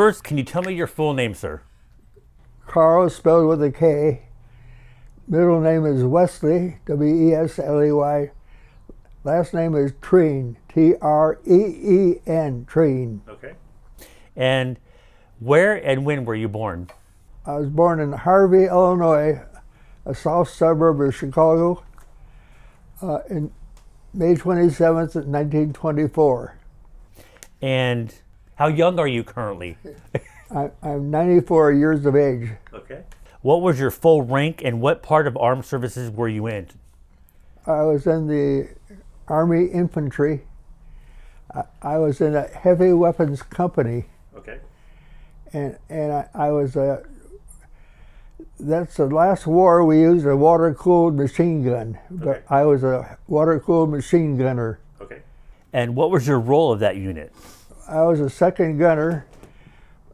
first, can you tell me your full name, sir? Karl, spelled with a K. Middle name is Wesley, W-E-S-L-E-Y. Last name is Treen, T-R-E-E-N, Treen. Okay. And where and when were you born? I was born in Harvey, Illinois, a south suburb of Chicago, in May 27th, 1924. And how young are you currently? I'm 94 years of age. Okay. What was your full rank and what part of armed services were you in? I was in the Army Infantry. I was in a heavy weapons company. Okay. And I was that's the last war we used a water-cooled machine gun. But Okay. I was a water-cooled machine gunner. Okay. And what was your role of that unit? I was a second gunner.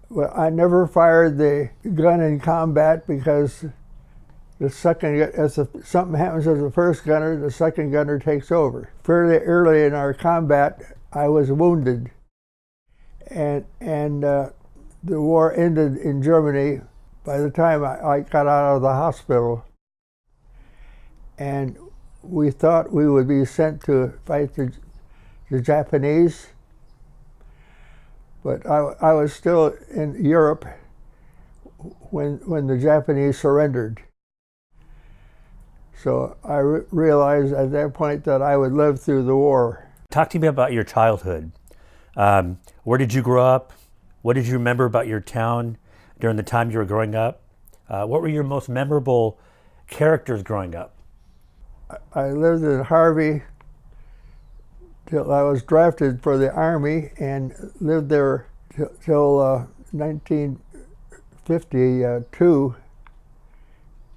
Well, I never fired the gun in combat because the second, if something happens to the first gunner, the second gunner takes over. Fairly early in our combat, I was wounded, and the war ended in Germany by the time I got out of the hospital. And we thought we would be sent to fight the Japanese. But I was still in Europe when the Japanese surrendered. So I realized at that point that I would live through the war. Talk to me about your childhood. Where did you grow up? What did you remember about your town during the time you were growing up? What were your most memorable characters growing up? I lived in Harvey till I was drafted for the Army and lived there till 1952.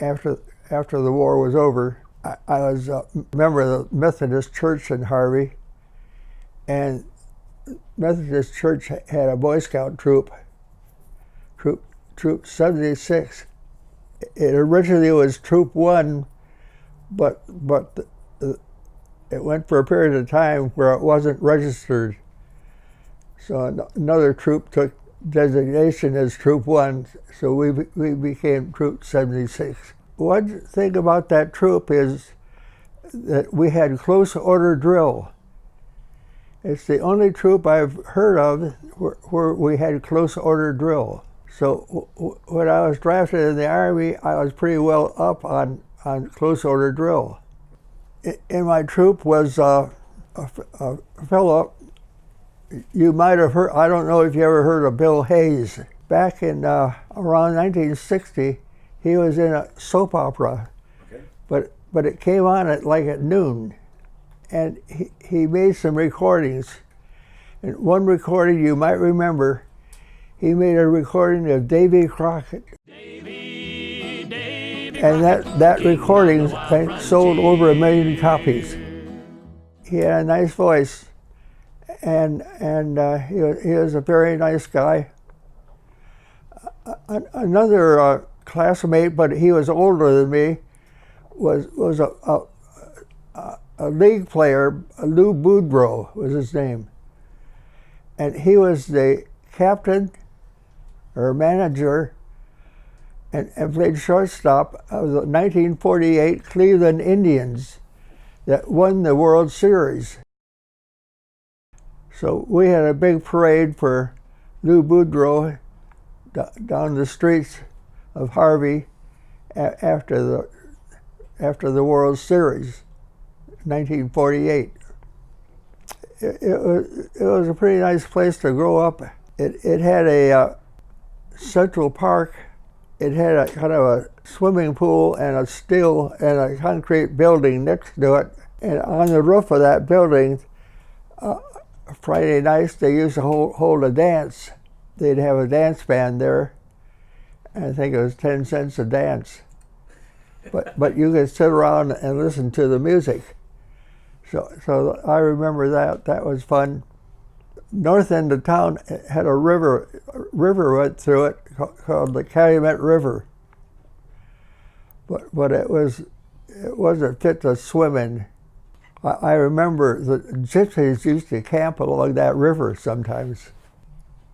After the war was over, I was a member of the Methodist Church in Harvey, and Methodist Church had a Boy Scout troop 76. It originally was Troop 1, but it went for a period of time where it wasn't registered. So another troop took designation as Troop 1, so we became Troop 76. One thing about that troop is that we had close order drill. It's the only troop I've heard of where we had close order drill. So when I was drafted in the Army, I was pretty well up on close order drill. In my troop was a fellow you might have heard. I don't know if you ever heard of Bill Hayes. Back in around 1960, he was in a soap opera, okay. but it came on at noon, and he made some recordings. And one recording you might remember, he made a recording of Davy Crockett. And that recording sold over 1 million copies. He had a nice voice, and he was a very nice guy. Another classmate, but he was older than me, was a league player. Lou Boudreau was his name, and he was the captain or manager and played shortstop of the 1948 Cleveland Indians that won the World Series. So we had a big parade for Lou Boudreau down the streets of Harvey after the World Series, 1948. It was a pretty nice place to grow up. It had a Central Park. It had a kind of a swimming pool and a steel and a concrete building next to it. And on the roof of that building, Friday nights they used to hold a dance. They'd have a dance band there. I think it was 10 cents a dance. But you could sit around and listen to the music. So I remember that. That was fun. North end of town had a river went through it called the Calumet River. But it wasn't fit to swim in. I remember the gypsies used to camp along that river sometimes.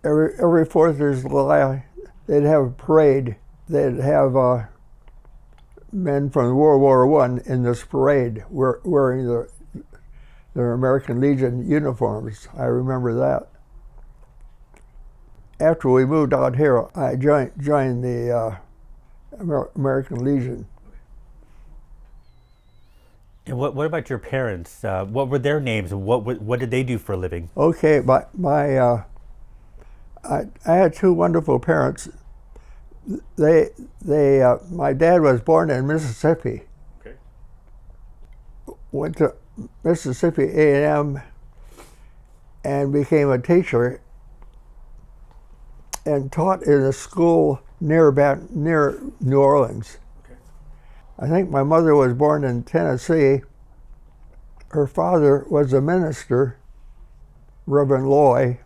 every 4th of July, they'd have a parade. They'd have men from World War I in this parade wearing their American Legion uniforms. I remember that. After we moved out here, I joined the American Legion. And what about your parents? What were their names, and what did they do for a living? Okay, I had two wonderful parents. My dad was born in Mississippi. Okay. Went to Mississippi A&M and became a teacher and taught in a school near New Orleans. Okay. I think my mother was born in Tennessee. Her father was a minister, Reverend Loy,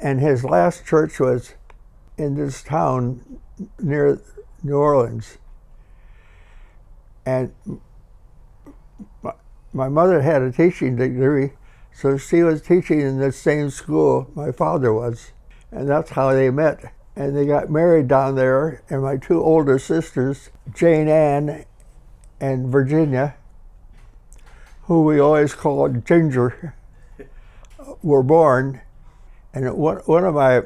and his last church was in this town near New Orleans. And my mother had a teaching degree, so she was teaching in the same school my father was. And that's how they met. And they got married down there, and my two older sisters, Jane Ann and Virginia, who we always called Ginger, were born. And one of my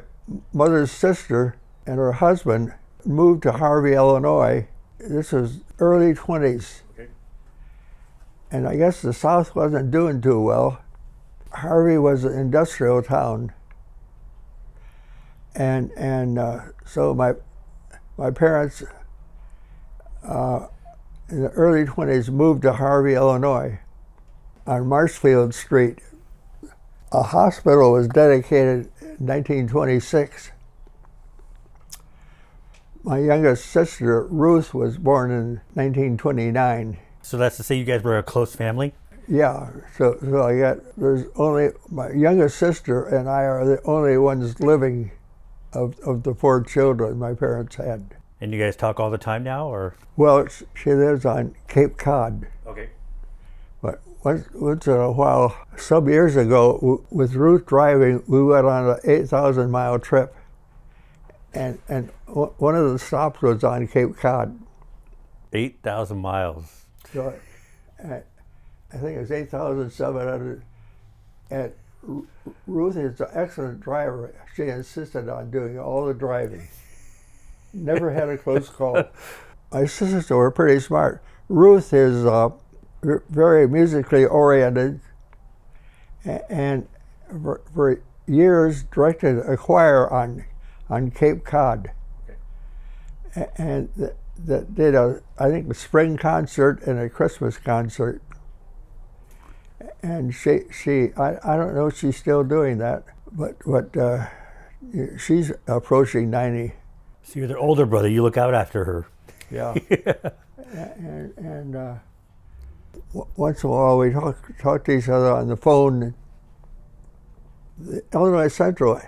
mother's sister and her husband moved to Harvey, Illinois. This was early 20s. Okay. And I guess the South wasn't doing too well. Harvey was an industrial town. And so my parents in the early 20s moved to Harvey, Illinois on Marshfield Street. A hospital was dedicated in 1926. My youngest sister, Ruth, was born in 1929. So that's to say you guys were a close family? Yeah, so there's only, my youngest sister and I are the only ones living of the four children my parents had. And you guys talk all the time now, or? Well, she lives on Cape Cod. Okay. But once in a while, some years ago, with Ruth driving, we went on an 8,000-mile trip. And one of the stops was on Cape Cod. 8,000 miles. So I think it's 8,700. And Ruth is an excellent driver. She insisted on doing all the driving. Never had a close call. My sisters were pretty smart. Ruth is very musically oriented, and for years directed a choir on Cape Cod. Okay. And that did I think a spring concert and a Christmas concert. And she I don't know if she's still doing that, but she's approaching 90. So you're their older brother. You look out after her. Yeah. and once in a while we talk to each other on the phone. The Illinois Central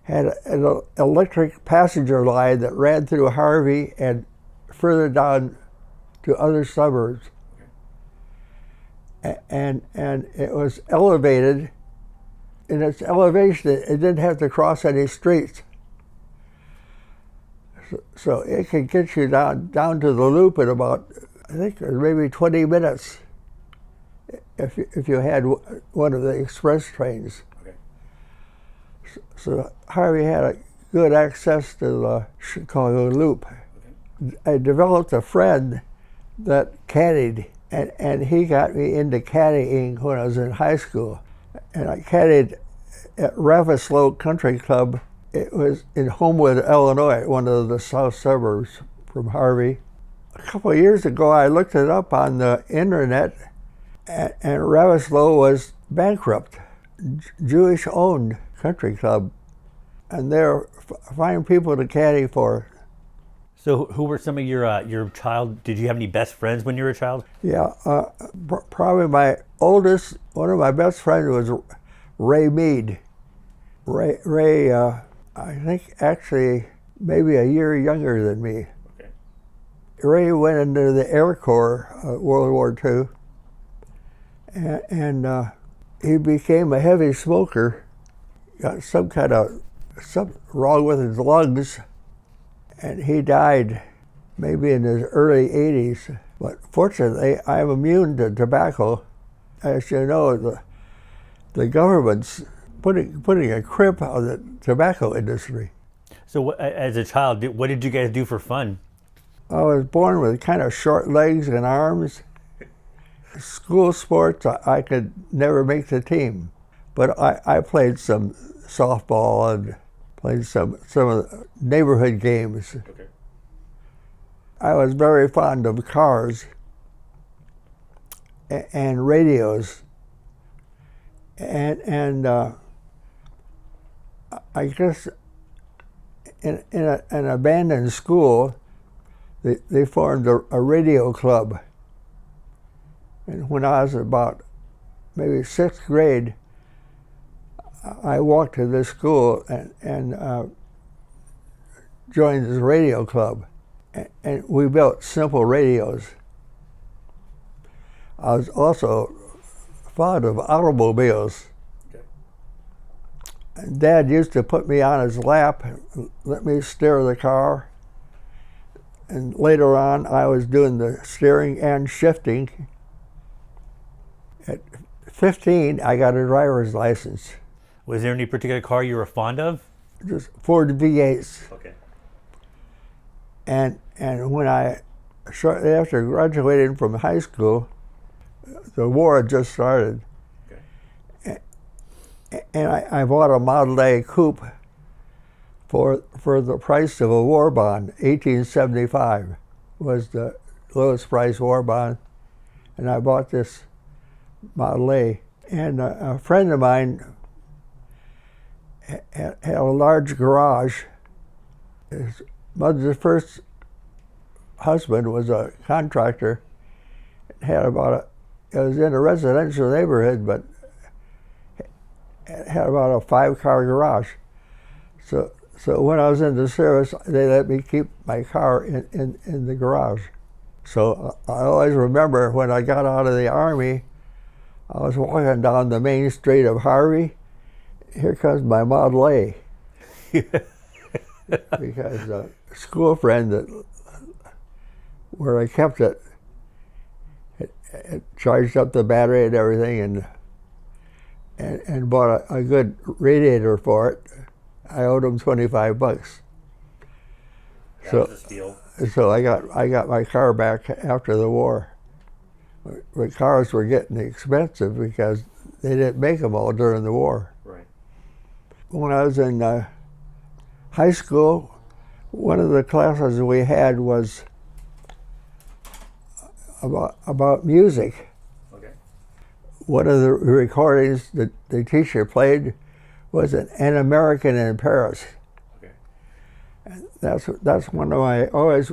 had an electric passenger line that ran through Harvey and further down to other suburbs. And it was elevated. In its elevation, it didn't have to cross any streets. So it could get you down to the loop in about, I think, maybe 20 minutes if you had one of the express trains. Okay. So Harvey had a good access to the Chicago Loop. Okay. I developed a friend that caddied, and he got me into caddying when I was in high school. And I caddied at Ravislow Country Club. It was in Homewood, Illinois, one of the south suburbs from Harvey. A couple of years ago, I looked it up on the internet, and Ravislow was bankrupt, Jewish-owned country club, and they're fine people to caddy for. So who were some of your child, did you have any best friends when you were a child? Yeah, probably one of my best friends was Ray Mead. Ray, I think actually maybe a year younger than me. Okay. Ray went into the Air Corps, World War II, and he became a heavy smoker, got some kind of something wrong with his lungs, and he died maybe in his early 80s. But fortunately, I'm immune to tobacco. As you know, the government's putting a crimp on the tobacco industry. So, as a child, what did you guys do for fun? I was born with kind of short legs and arms. School sports, I could never make the team, but I played some softball and played some of the neighborhood games. Okay. I was very fond of cars and radios, and I guess in an abandoned school, they formed a radio club. And when I was about maybe 6th grade, I walked to this school and joined this radio club. And we built simple radios. I was also fond of automobiles. Okay. And Dad used to put me on his lap and let me steer the car. And later on, I was doing the steering and shifting. At 15, I got a driver's license. Was there any particular car you were fond of? Just Ford V8s. Okay. And when shortly after graduating from high school, the war had just started. Okay. And I bought a Model A coupe for the price of a war bond. 1875 was the lowest price war bond. And I bought this Model A. And a friend of mine had a large garage. His mother's first husband was a contractor. It was in a residential neighborhood, but it had about a 5-car garage. So when I was in the service, they let me keep my car in the garage. So I always remember when I got out of the Army, I was walking down the main street of Harvey. Here comes my Model A. Because a school friend where I kept it charged up the battery and everything and bought a good radiator for it. I owed him $25. That was a steal. So I got my car back after the war. But cars were getting expensive because they didn't make them all during the war. Right. When I was in high school, one of the classes we had was about music. Okay. One of the recordings that the teacher played was An American in Paris. Okay. And that's one of my always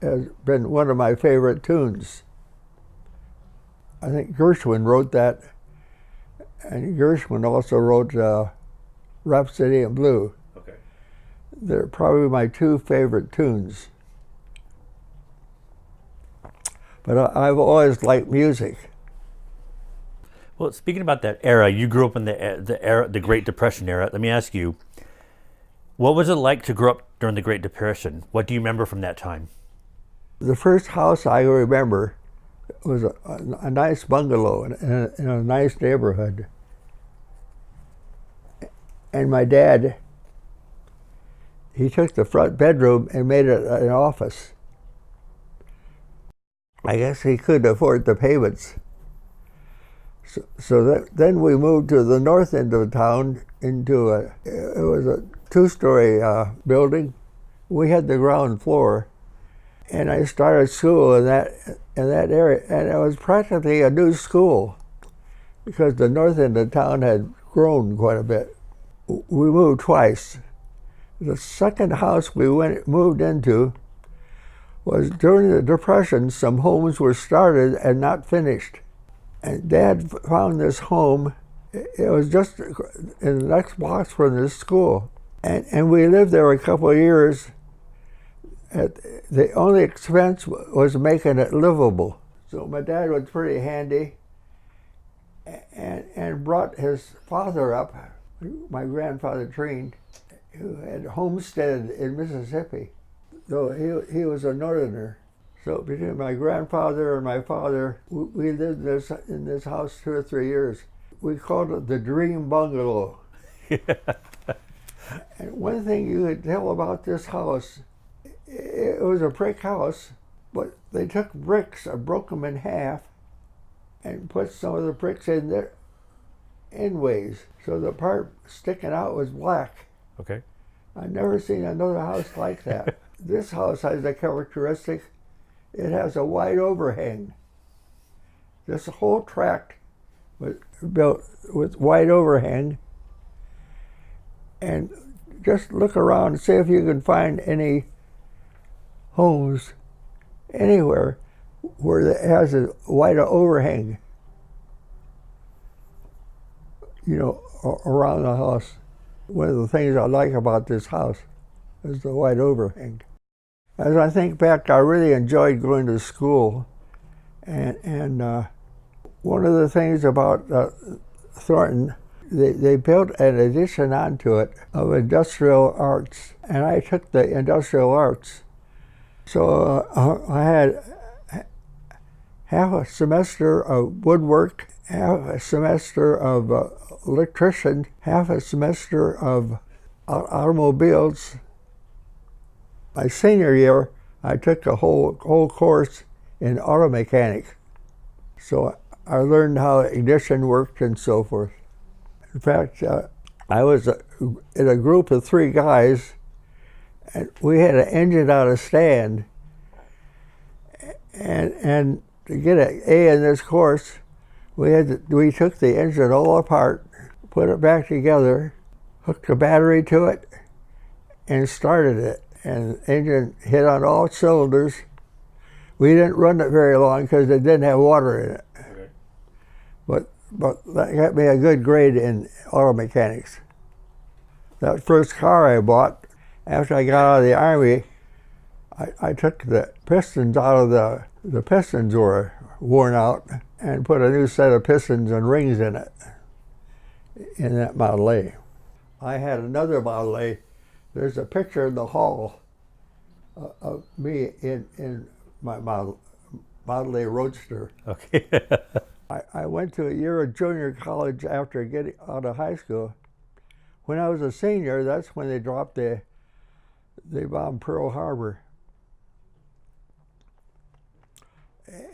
has been one of my favorite tunes. I think Gershwin wrote that, and Gershwin also wrote Rhapsody in Blue. Okay. They're probably my 2 favorite tunes. But I've always liked music. Well, speaking about that era, you grew up in the Great Depression era. Let me ask you, what was it like to grow up during the Great Depression? What do you remember from that time? The first house I remember was a nice bungalow in a nice neighborhood. And my dad, he took the front bedroom and made it an office. I guess he couldn't afford the payments. So then we moved to the north end of town into it was a 2-story building. We had the ground floor, and I started school in that area, and it was practically a new school because the north end of town had grown quite a bit. We moved twice. The second house we moved into was during the Depression. Some homes were started and not finished. And Dad found this home. It was just in the next box from this school. And we lived there a couple of years. The only expense was making it livable. So my dad was pretty handy and brought his father up, my grandfather Treen. who had homesteaded in Mississippi. So he was a northerner. So between my grandfather and my father, we lived in this house 2 or 3 years. We called it the Dream Bungalow. And one thing you could tell about this house, it was a brick house, but they took bricks and broke them in half and put some of the bricks in there endways. So the part sticking out was black. Okay. I've never seen another house like that. This house has a characteristic. It has a wide overhang. This whole tract was built with wide overhang. And just look around and see if you can find any homes anywhere where it has a wide overhang, you know, around the house. One of the things I like about this house is the wide overhang. As I think back, I really enjoyed going to school, and one of the things about Thornton, they built an addition onto it of industrial arts, and I took the industrial arts. So I had half a semester of woodwork, half a semester of electrician, half a semester of automobiles. My senior year, I took a whole course in auto mechanics. So I learned how ignition worked and so forth. In fact, I was in a group of 3 guys, and we had an engine on a stand. And to get an A in this course, we took the engine all apart, put it back together, hooked a battery to it, and started it. And the engine hit on all cylinders. We didn't run it very long because it didn't have water in it. Okay. But that got me a good grade in auto mechanics. That first car I bought, after I got out of the Army, I took the pistons out of the pistons were worn out, and put a new set of pistons and rings in it, in that Model A. I had another Model A. There's a picture in the hall of me in my Model A Roadster. Okay. I went to a year of junior college after getting out of high school. When I was a senior, that's when they dropped they bombed Pearl Harbor.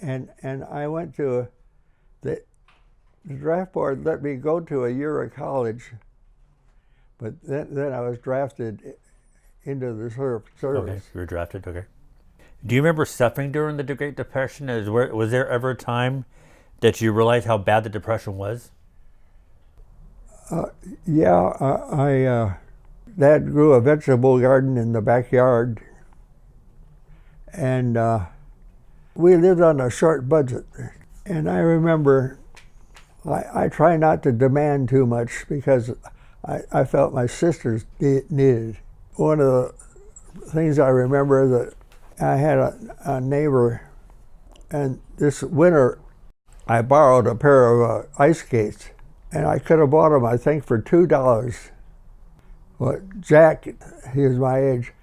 And I went to the draft board let me go to a year of college, but then I was drafted into the service. Okay, you were drafted, okay. Do you remember suffering during the Great Depression? Was there ever a time that you realized how bad the Depression was? Yeah, Dad grew a vegetable garden in the backyard, and we lived on a short budget. And I remember I try not to demand too much because I felt my sisters needed. One of the things I remember that I had a neighbor, and this winter I borrowed a pair of ice skates, and I could have bought them, I think, for $2. But Jack, he was my age,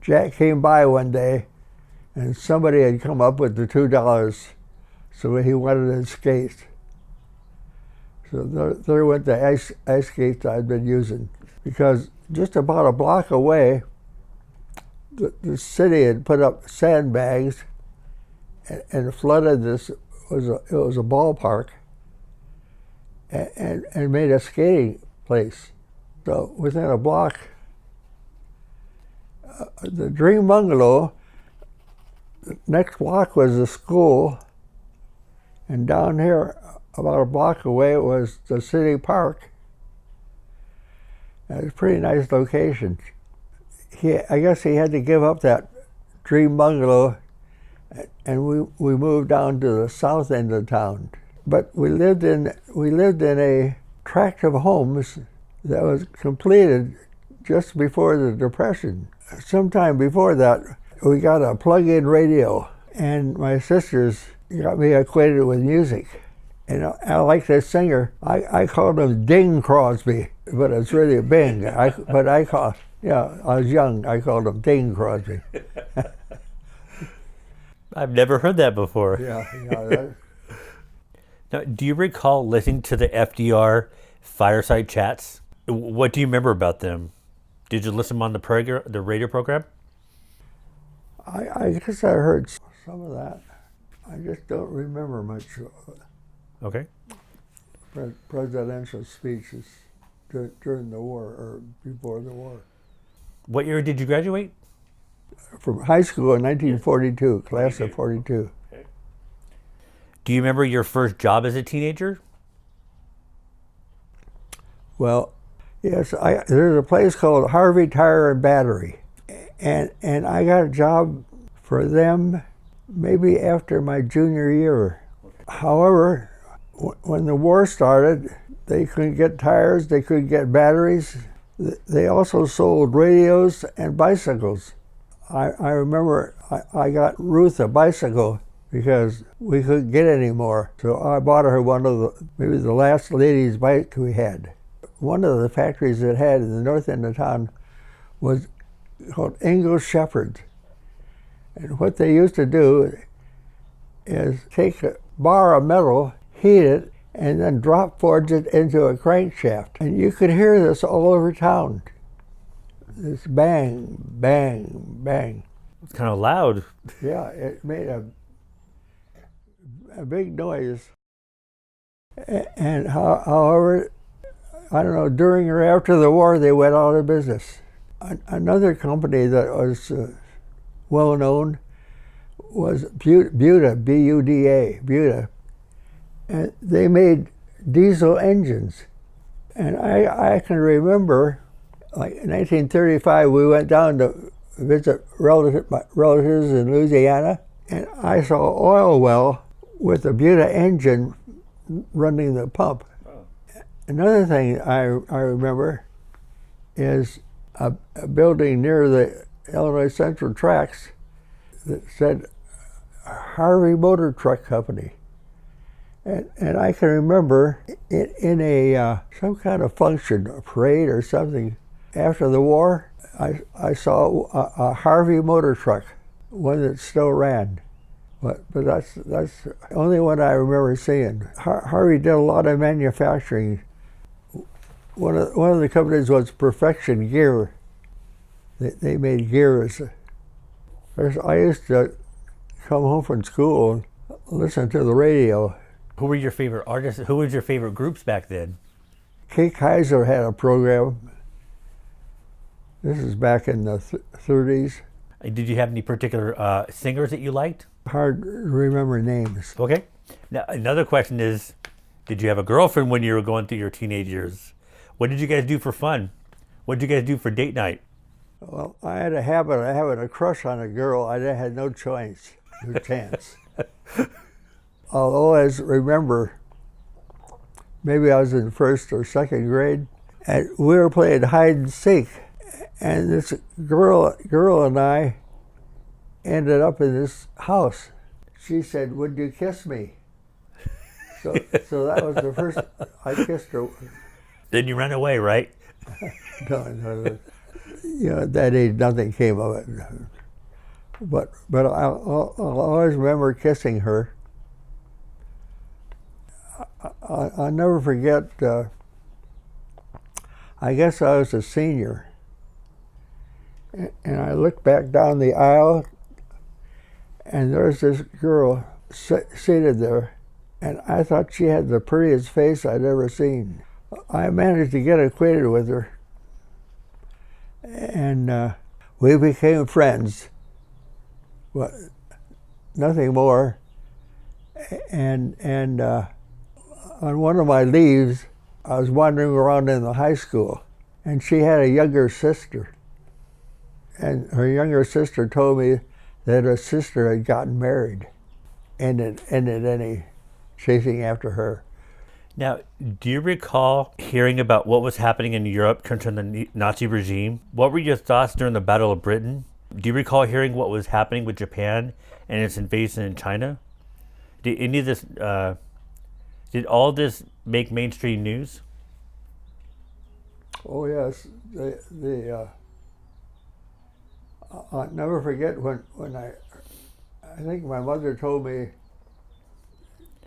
Jack came by one day, and somebody had come up with the $2, so he wanted his skates. So there went the ice skates I'd been using. Because just about a block away, the city had put up sandbags and flooded this. It was a ballpark, and made a skating place. So within a block, the Dream Bungalow, the next block was the school, and down here, about a block away, was the city park. It was a pretty nice location. I guess he had to give up that Dream Bungalow, and we moved down to the south end of town. But we lived in a tract of homes that was completed just before the Depression. Sometime before that, we got a plug-in radio, and my sisters got me acquainted with music. And I like this singer. I called him Ding Crosby, but it's really Bing. But I call Yeah, I was young. I called him Dane Crosby. I've never heard that before. Yeah. Now, do you recall listening to the FDR fireside chats? What do you remember about them? Did you listen on the radio program? I guess I heard some of that. I just don't remember much Okay. presidential speeches during the war or before the war. What year did you graduate? From high school in 1942, class of 42. Okay. Do you remember your first job as a teenager? Well, yes, there's a place called Harvey Tire and Battery, and I got a job for them maybe after my junior year. However, when the war started, they couldn't get tires, they couldn't get batteries. They also sold radios and bicycles. I remember I got Ruth a bicycle because we couldn't get any more. So I bought her maybe the last lady's bike we had. One of the factories it had in the north end of town was called English Shepherds. And what they used to do is take a bar of metal, heat it, and then drop forge it into a crankshaft. And you could hear this all over town. This bang, bang, bang. It's kind of loud. Yeah, it made a big noise. And however, I don't know, during or after the war, they went out of business. Another company that was well known was Buda, B-U-D-A, Buda. And they made diesel engines. And I can remember, like in 1935, we went down to visit relatives in Louisiana, and I saw an oil well with a Buda engine running the pump. Oh. Another thing I remember is a building near the Illinois Central tracks that said Harvey Motor Truck Company. And I can remember in a some kind of function, a parade or something, after the war, I saw a Harvey motor truck, one that still ran. But that's the only one I remember seeing. Harvey did a lot of manufacturing. One of the companies was Perfection Gear. They made gears. I used to come home from school and listen to the radio. Who were your favorite artists? Who was your favorite groups back then? Kay Kaiser had a program. This is back in the 30s. Did you have any particular singers that you liked? Hard to remember names. Okay. Now, another question is, did you have a girlfriend when you were going through your teenage years? What did you guys do for fun? What did you guys do for date night? Well, I had a habit of having a crush on a girl. I had no choice, no chance. I'll always remember, maybe I was in first or second grade, and we were playing hide and seek. And this girl and I ended up in this house. She said, "Would you kiss me?" So that was the first I kissed her. Then you ran away, right? No. You know, at that age, nothing came of it. But I'll always remember kissing her. I'll never forget, I guess I was a senior. And I looked back down the aisle, and there's this girl seated there, and I thought she had the prettiest face I'd ever seen. I managed to get acquainted with her, and we became friends, but nothing more. And on one of my leaves, I was wandering around in the high school, and she had a younger sister. And her younger sister told me that her sister had gotten married, and it ended any chasing after her. Now, do you recall hearing about what was happening in Europe concerning the Nazi regime? What were your thoughts during the Battle of Britain? Do you recall hearing what was happening with Japan and its invasion in China? Did any of this, did all this make mainstream news? Oh yes, the I'll never forget when I think my mother told me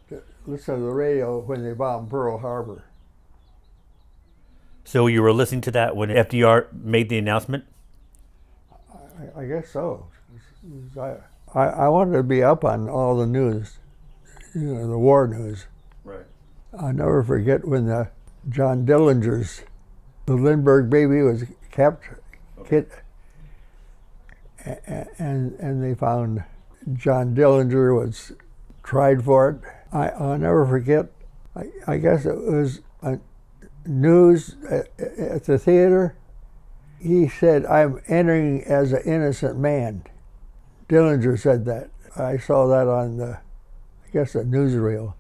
to listen to the radio when they bombed Pearl Harbor. So you were listening to that when FDR made the announcement? I guess so. I wanted to be up on all the news, the war news. Right. I'll never forget when the John Dillinger's, the Lindbergh baby was kept, and they found John Dillinger was tried for it. I'll never forget, I guess it was news at the theater. He said, "I'm entering as an innocent man." Dillinger said that. I saw that on the newsreel.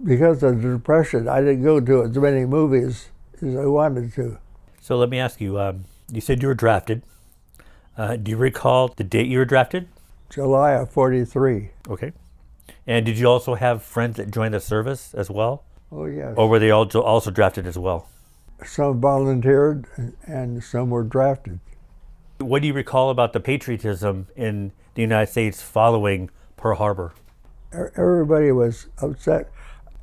Because of the Depression, I didn't go to as many movies as I wanted to. So let me ask you, you said you were drafted. Do you recall the date you were drafted? July of '43. Okay. And did you also have friends that joined the service as well? Oh, yes. Or were they also drafted as well? Some volunteered and some were drafted. What do you recall about the patriotism in the United States following Pearl Harbor? Everybody was upset.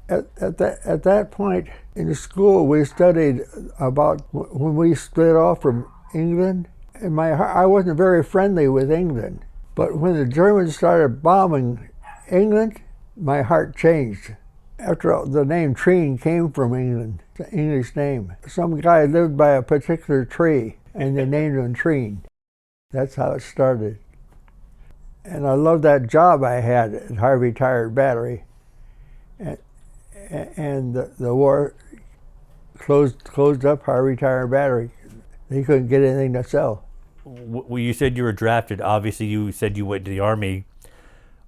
At that point in school, we studied about when we split off from England. And I wasn't very friendly with England. But when the Germans started bombing England, my heart changed. After all, the name Treen came from England, it's an English name. Some guy lived by a particular tree, and they named him Treen. That's how it started. And I loved that job I had at Harvey Tire Battery. And the war closed up Harvey Tire Battery. They couldn't get anything to sell. Well, you said you were drafted. Obviously, you said you went to the Army.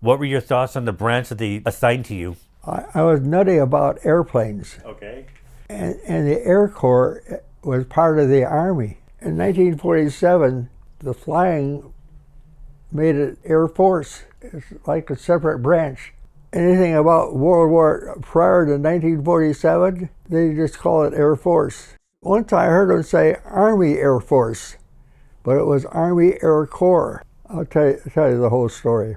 What were your thoughts on the branch that they assigned to you? I was nutty about airplanes. Okay. And the Air Corps was part of the Army. In 1947, the flying made it Air Force. It's like a separate branch. Anything about World War prior to 1947, they just call it Air Force. Once I heard them say Army Air Force, but it was Army Air Corps. I'll tell you the whole story.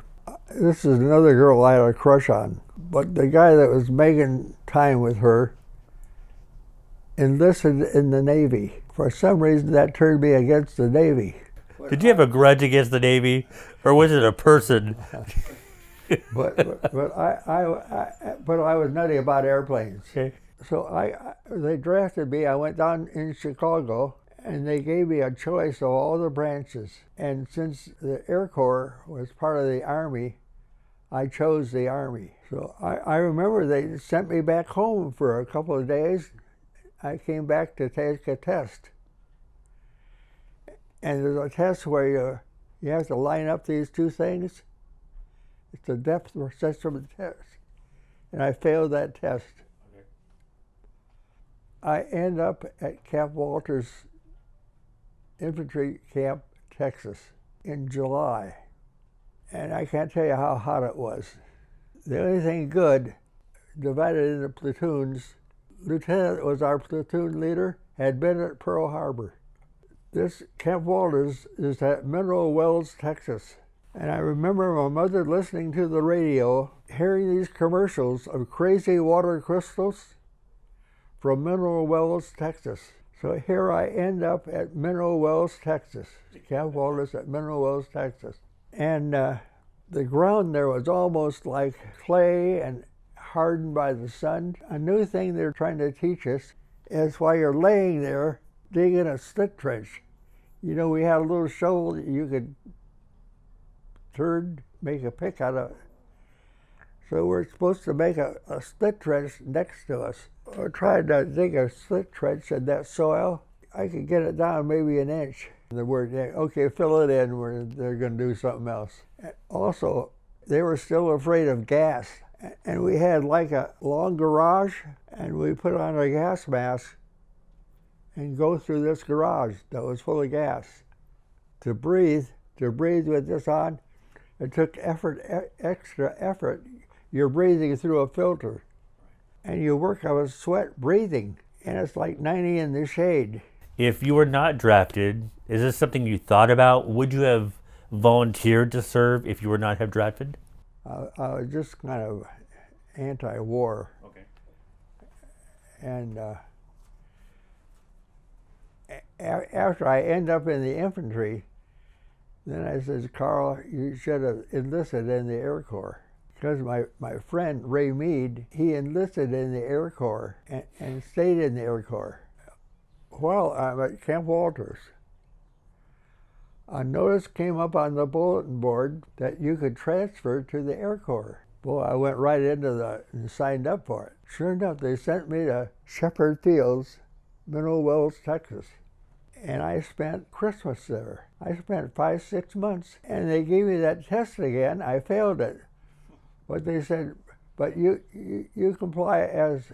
This is another girl I had a crush on, but the guy that was making time with her enlisted in the Navy. For some reason, that turned me against the Navy. Did you have a grudge against the Navy, or was it a person? but I was nutty about airplanes. Okay. So they drafted me. I went down in Chicago, and they gave me a choice of all the branches. And since the Air Corps was part of the Army, I chose the Army. So I remember they sent me back home for a couple of days. I came back to take a test. And there's a test where you have to line up these two things. It's a depth perception test. And I failed that test. Okay. I end up at Camp Walter's infantry camp, Texas, in July. And I can't tell you how hot it was. The only thing good, divided into platoons, Lieutenant was our platoon leader, had been at Pearl Harbor. This Camp Walters is at Mineral Wells, Texas. And I remember my mother listening to the radio, hearing these commercials of crazy water crystals from Mineral Wells, Texas. So here I end up at Mineral Wells, Texas. Camp Walters at Mineral Wells, Texas. And the ground there was almost like clay and hardened by the sun. A new thing they're trying to teach us is while you're laying there, digging a slit trench. You know, we had a little shovel that you could make a pick out of it. So we're supposed to make a slit trench next to us. I tried to dig a slit trench in that soil. I could get it down maybe an inch. The word, okay, fill it in, they're going to do something else. Also, they were still afraid of gas. And we had like a long garage, and we put on a gas mask and go through this garage that was full of gas. To breathe with this on, it took extra effort. You're breathing through a filter, and you work up a sweat breathing, and it's like 90 in the shade. If you were not drafted, is this something you thought about? Would you have volunteered to serve if you were not have drafted? I was just kind of anti-war. Okay. And after I end up in the infantry, then I says, Carl, you should have enlisted in the Air Corps. Because my friend Ray Mead, he enlisted in the Air Corps and stayed in the Air Corps. While I'm at Camp Walters, a notice came up on the bulletin board that you could transfer to the Air Corps. Boy, I went right into and signed up for it. Sure enough, they sent me to Shepherd Fields, Mineral Wells, Texas. And I spent Christmas there. I spent 5-6 months, and they gave me that test again. I failed it. But they said, but you comply as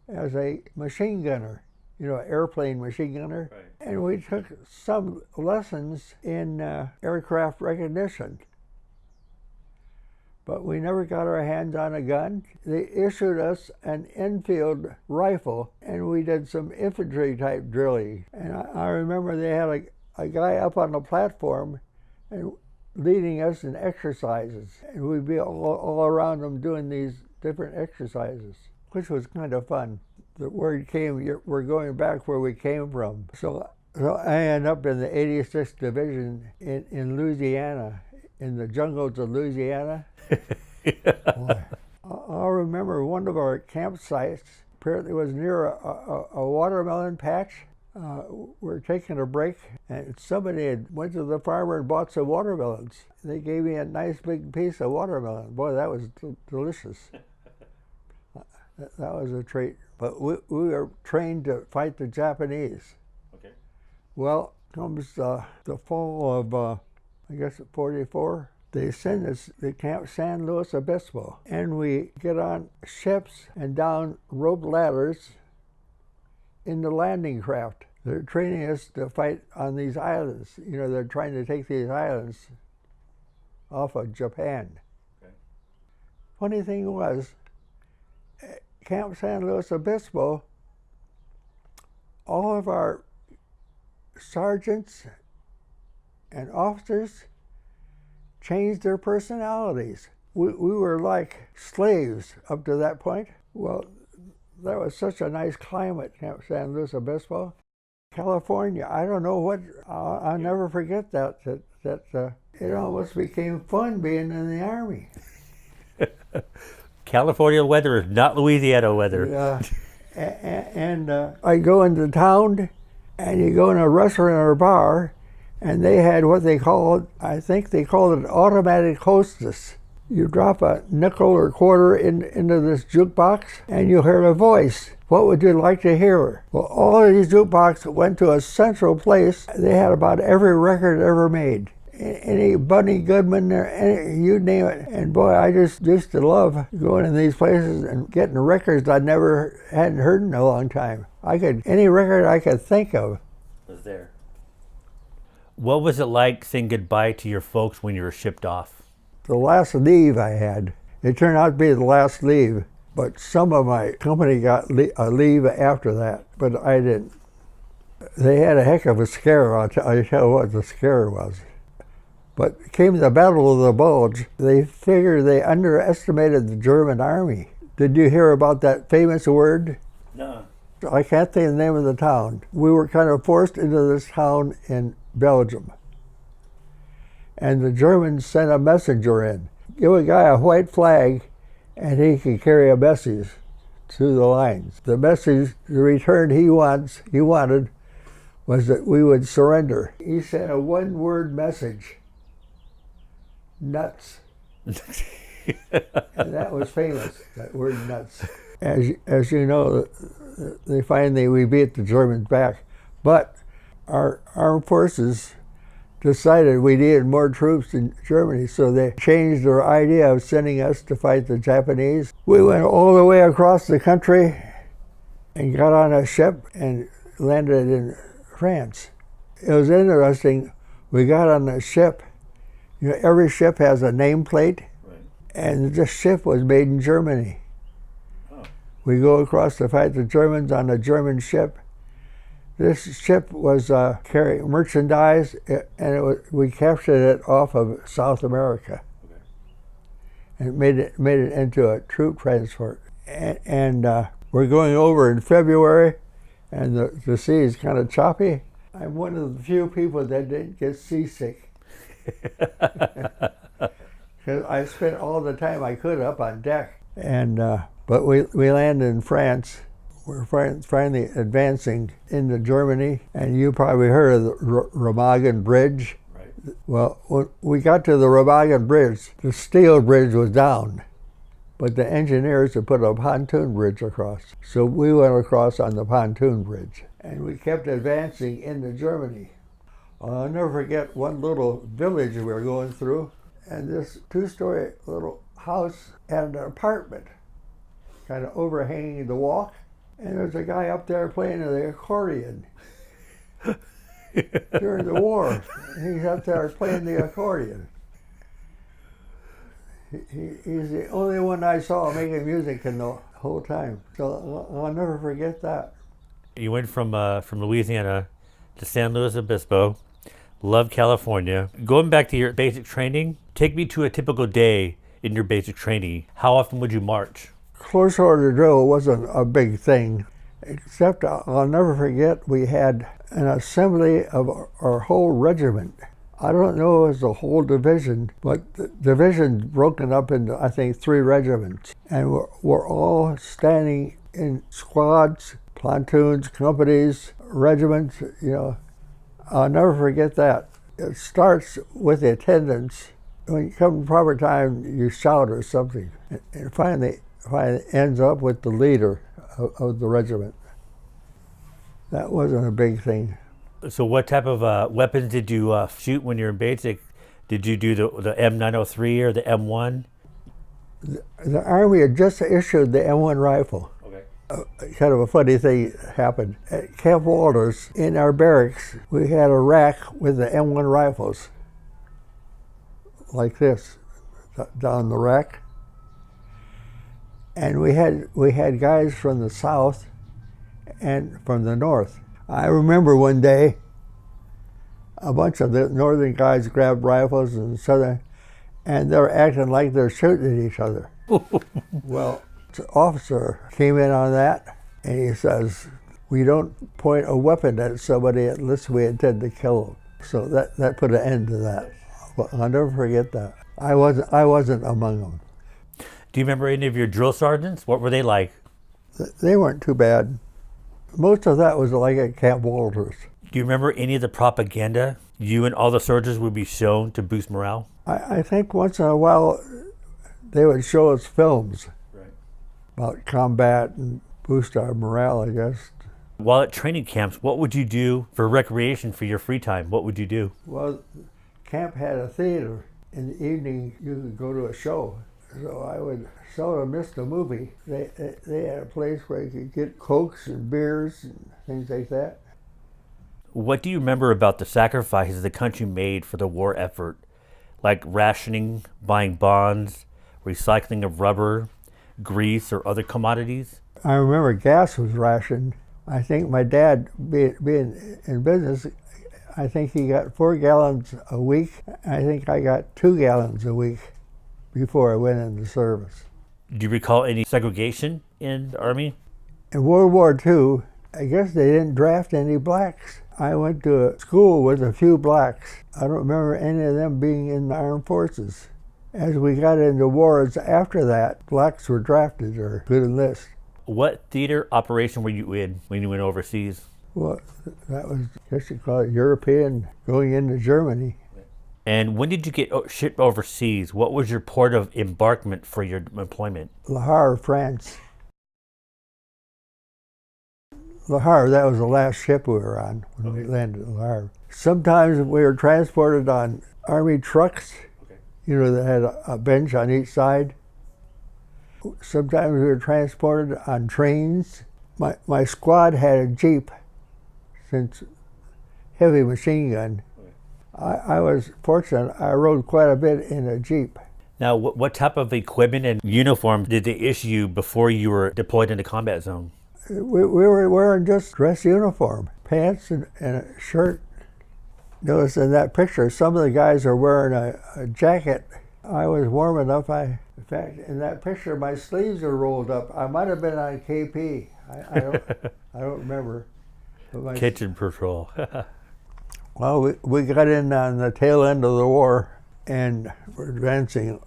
a machine gunner, airplane machine gunner. Right. And we took some lessons in aircraft recognition. But we never got our hands on a gun. They issued us an Enfield rifle, and we did some infantry type drilling. And I remember they had a guy up on the platform and leading us in exercises. And we'd be all around them doing these different exercises, which was kind of fun. The word came, we're going back where we came from. So I ended up in the 86th Division in Louisiana, in the jungles of Louisiana. Boy, I'll remember one of our campsites apparently was near a watermelon patch. We're taking a break, and somebody had went to the farmer and bought some watermelons. They gave me a nice big piece of watermelon. Boy, that was delicious. That was a treat. But we were trained to fight the Japanese. Okay. Well, comes the fall of, I guess, 44. They send us to Camp San Luis Obispo, and we get on ships and down rope ladders in the landing craft. They're training us to fight on these islands. They're trying to take these islands off of Japan. Okay. Funny thing was, at Camp San Luis Obispo, all of our sergeants and officers changed their personalities. We were like slaves up to that point. Well, that was such a nice climate, Camp San Luis Obispo. California, I don't know what, I'll never forget that it almost became fun being in the Army. California weather is not Louisiana weather. And I go into town, and you go in a restaurant or a bar, and they had what they called, I think they called it automatic hostess. You drop a nickel or quarter into this jukebox, and you hear a voice. What would you like to hear? Well, all of these jukeboxes went to a central place. They had about every record ever made. Any Bunny Goodman, you name it. And boy, I just used to love going in these places and getting records I hadn't heard in a long time. Any record I could think of was there. What was it like saying goodbye to your folks when you were shipped off? The last leave I had, it turned out to be the last leave, but some of my company got a leave after that, but I didn't. They had a heck of a scare, I'll tell you what the scare was. But came the Battle of the Bulge, they figured they underestimated the German army. Did you hear about that famous word? No. I can't think of the name of the town. We were kind of forced into this town in Belgium. And the Germans sent a messenger in. Give a guy a white flag, and he could carry a message through the lines. The message, the return he wanted was that we would surrender. He sent a one-word message. Nuts. And that was famous, that word nuts. As you know, we beat the Germans back. But our armed forces decided we needed more troops in Germany, so they changed their idea of sending us to fight the Japanese. We went all the way across the country and got on a ship and landed in France. It was interesting. We got on the ship. Every ship has a nameplate, right, and this ship was made in Germany. Oh. We go across to fight the Germans on a German ship. This ship was carrying merchandise, and we captured it off of South America, and made it into a troop transport. And we're going over in February, and the sea is kind of choppy. I'm one of the few people that didn't get seasick. Because I spent all the time I could up on deck. And but we landed in France. We're finally advancing into Germany, and you probably heard of the Remagen Bridge. Right. Well, when we got to the Remagen Bridge, the steel bridge was down, but the engineers had put a pontoon bridge across. So we went across on the pontoon bridge, and we kept advancing into Germany. I'll never forget one little village we were going through, and this two-story little house had an apartment kind of overhanging the walk. And there's a guy up there playing the accordion during the war. He's up there playing the accordion. He's the only one I saw making music in the whole time. So I'll never forget that. You went from Louisiana to San Luis Obispo, love California. Going back to your basic training, take me to a typical day in your basic training. How often would you march? Close order drill wasn't a big thing, except I'll never forget we had an assembly of our whole regiment. I don't know if it was the whole division, but the division's broken up into, I think, 3 regiments. And we're all standing in squads, platoons, companies, regiments, you know. I'll never forget that. It starts with the attendance. When you come to proper time, you shout or something. And finally ends up with the leader of the regiment. That wasn't a big thing. So what type of weapons did you shoot when you were in basic? Did you do the M903 or the M1? The Army had just issued the M1 rifle. Okay. Kind of a funny thing happened. At Camp Walters, in our barracks, we had a rack with the M1 rifles, like this, down the rack. And we had guys from the south and from the north. I remember one day a bunch of the northern guys grabbed rifles and southern, and they're acting like they're shooting at each other. Well, the officer came in on that, and he says, "We don't point a weapon at somebody unless we intend to kill them." So that put an end to that. I'll never forget that. I wasn't among them. Do you remember any of your drill sergeants? What were they like? They weren't too bad. Most of that was like at Camp Walters. Do you remember any of the propaganda you and all the soldiers would be shown to boost morale? I think once in a while they would show us films about combat and boost our morale, I guess. While at training camps, what would you do for recreation for your free time? What would you do? Well, camp had a theater. In the evening, you could go to a show. So I would seldom miss the movie. They had a place where you could get Cokes and beers and things like that. What do you remember about the sacrifices the country made for the war effort? Like rationing, buying bonds, recycling of rubber, grease, or other commodities? I remember gas was rationed. I think my dad, being in business, I think he got 4 gallons a week. I think I got 2 gallons a week before I went into service. Do you recall any segregation in the Army? In World War II, I guess they didn't draft any blacks. I went to a school with a few blacks. I don't remember any of them being in the armed forces. As we got into wars after that, blacks were drafted or good enlist. What theater operation were you in when you went overseas? Well, that was, I guess you call it European, going into Germany. And when did you get shipped overseas? What was your port of embarkment for your employment? Le Havre, France. Le Havre, that was the last ship we were on when we landed at Le Havre. Sometimes we were transported on Army trucks, you know, that had a bench on each side. Sometimes we were transported on trains. My squad had a Jeep, since heavy machine gun. I was fortunate. I rode quite a bit in a Jeep. Now, what type of equipment and uniform did they issue you before you were deployed in the combat zone? We were wearing just dress uniform, pants and a shirt. Notice in that picture, some of the guys are wearing a jacket. I was warm enough. In fact, in that picture, my sleeves are rolled up. I might have been on KP. I don't remember. But Kitchen patrol. Well, we got in on the tail end of the war, and we're advancing.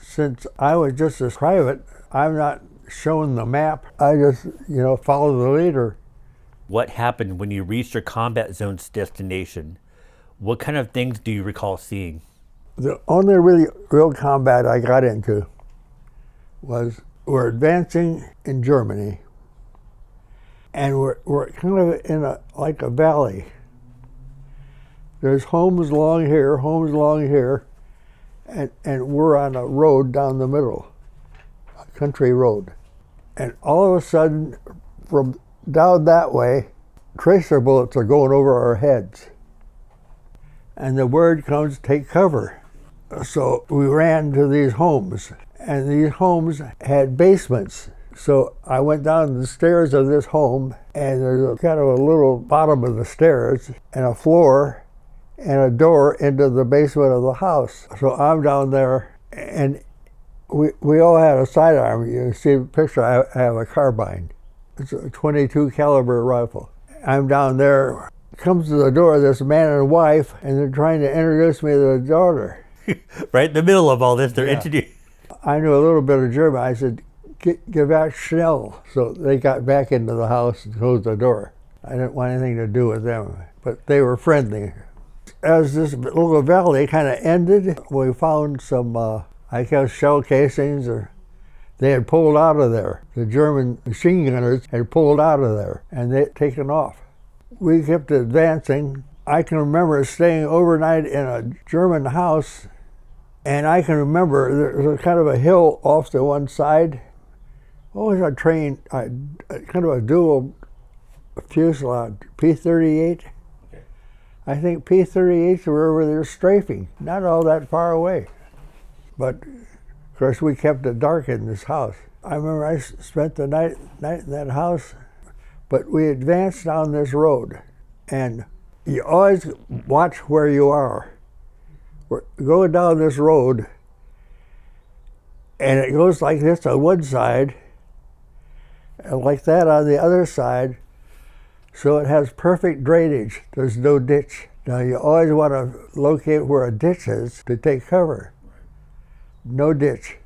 Since I was just a private, I'm not shown the map. I just, follow the leader. What happened when you reached your combat zone's destination? What kind of things do you recall seeing? The only really real combat I got into was we're advancing in Germany, and we're kind of in like a valley. There's homes along here, and we're on a road down the middle, a country road. And all of a sudden, from down that way, tracer bullets are going over our heads. And the word comes, take cover. So we ran to these homes, and these homes had basements. So I went down the stairs of this home, and there's kind of a little bottom of the stairs, and a floor, and a door into the basement of the house. So I'm down there, and we all had a sidearm. You can see the picture, I have a carbine. It's a .22 caliber rifle. I'm down there, comes to the door, this man and wife, and they're trying to introduce me to the daughter. Right in the middle of all this, they're introduced. I knew a little bit of German. I said, "Give back schnell." So they got back into the house and closed the door. I didn't want anything to do with them, but they were friendly. As this little valley kind of ended, we found some, I guess, shell casings, or they had pulled out of there. The German machine gunners had pulled out of there, and they'd taken off. We kept advancing. I can remember staying overnight in a German house, and I can remember there was kind of a hill off to one side. What was a train, kind of a dual fuselage, P-38? I think P-38s were over there strafing, not all that far away. But, of course, we kept it dark in this house. I remember I spent the night in that house, but we advanced down this road, and you always watch where you are. We're going down this road, and it goes like this on one side, and like that on the other side, so it has perfect drainage. There's no ditch. Now you always want to locate where a ditch is to take cover. No ditch.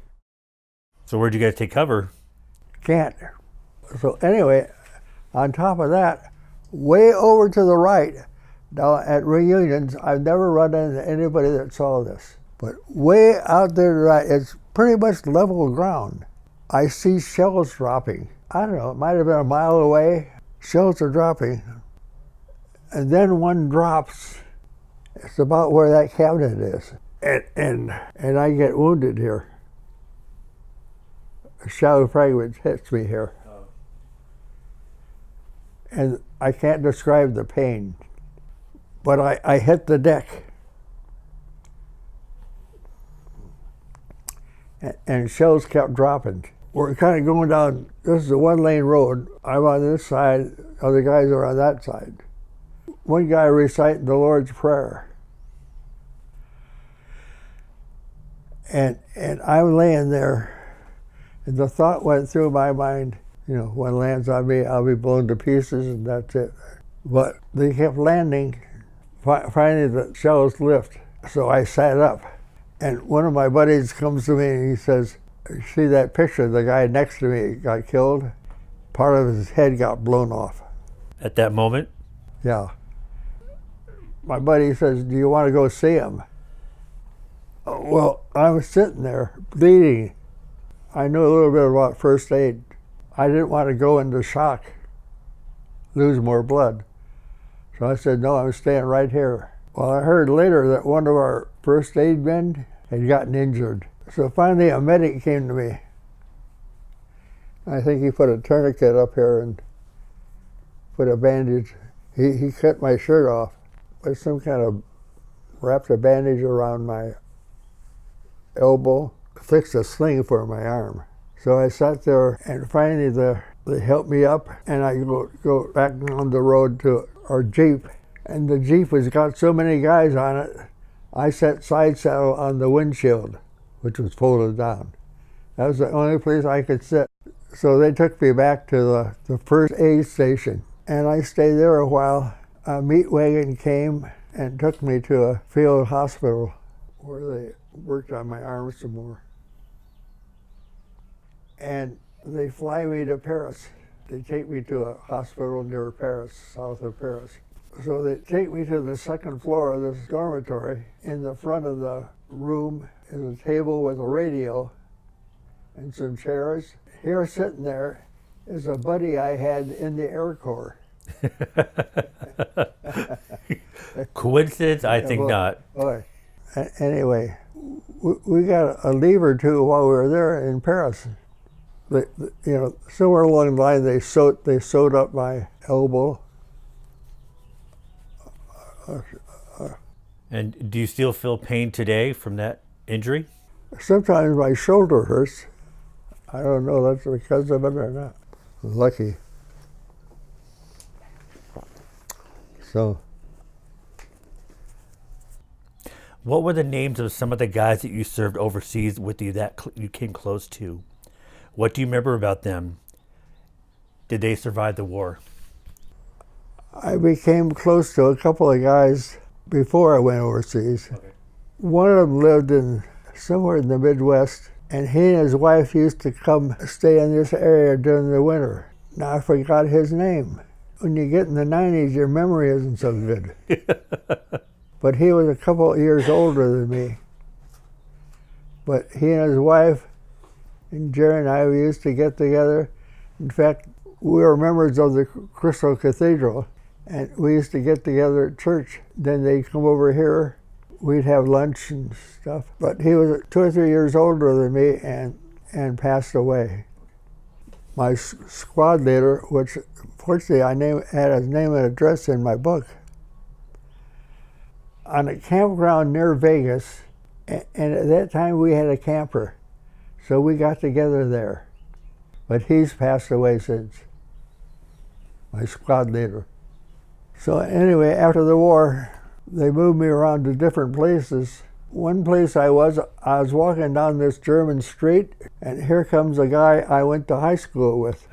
So where'd you guys take cover? Can't. So anyway, on top of that, way over to the right, now at reunions, I've never run into anybody that saw this, but way out there to the right, it's pretty much level ground. I see shells dropping. I don't know, it might have been a mile away. Shells are dropping. And then one drops. It's about where that cabinet is. And I get wounded here. A shell fragment hits me here. Oh. And I can't describe the pain. But I hit the deck. And shells kept dropping. We're kind of going down, this is a one-lane road. I'm on this side, other guys are on that side. One guy reciting the Lord's Prayer. And I'm laying there, and the thought went through my mind, one lands on me, I'll be blown to pieces, and that's it. But they kept landing. Finally, the shells lift. So I sat up, and one of my buddies comes to me and he says, "See that picture? The guy next to me got killed. Part of his head got blown off." At that moment? Yeah. My buddy says, "Do you want to go see him?" Well, I was sitting there bleeding. I knew a little bit about first aid. I didn't want to go into shock, lose more blood. So I said, "No, I'm staying right here." Well, I heard later that one of our first aid men had gotten injured. So finally a medic came to me. I think he put a tourniquet up here and put a bandage. He cut my shirt off with some kind of, wrapped a bandage around my elbow, fixed a sling for my arm. So I sat there, and finally the They helped me up, and I go back on the road to our Jeep. And the Jeep has got so many guys on it, I set side saddle on the windshield, which was folded down. That was the only place I could sit. So they took me back to the first aid station, and I stayed there a while. A meat wagon came and took me to a field hospital where they worked on my arm some more. And they fly me to Paris. They take me to a hospital near Paris, south of Paris. So they take me to the second floor of this dormitory. In the front of the room is a table with a radio and some chairs. Here sitting there is a buddy I had in the Air Corps. Coincidence? I think not. Boy. Anyway, we got a leave or two while we were there in Paris. Somewhere along the line they sewed up my elbow. And do you still feel pain today from that injury? Sometimes my shoulder hurts. I don't know if that's because of it or not. Lucky. So. What were the names of some of the guys that you served overseas with you that you came close to? What do you remember about them? Did they survive the war? I became close to a couple of guys before I went overseas. Okay. One of them lived somewhere in the Midwest, and he and his wife used to come stay in this area during the winter. Now I forgot his name. When you get in the 90s, your memory isn't so good. But he was a couple of years older than me. But he and his wife, and Jerry and I, we used to get together. In fact, we were members of the Crystal Cathedral, and we used to get together at church. Then they'd come over here, we'd have lunch and stuff. But he was 2 or 3 years older than me and passed away. My squad leader, which fortunately I had his name and address in my book, on a campground near Vegas, and at that time we had a camper, so we got together there. But he's passed away since, my squad leader. So anyway, after the war, they moved me around to different places. One place I was walking down this German street, and here comes a guy I went to high school with.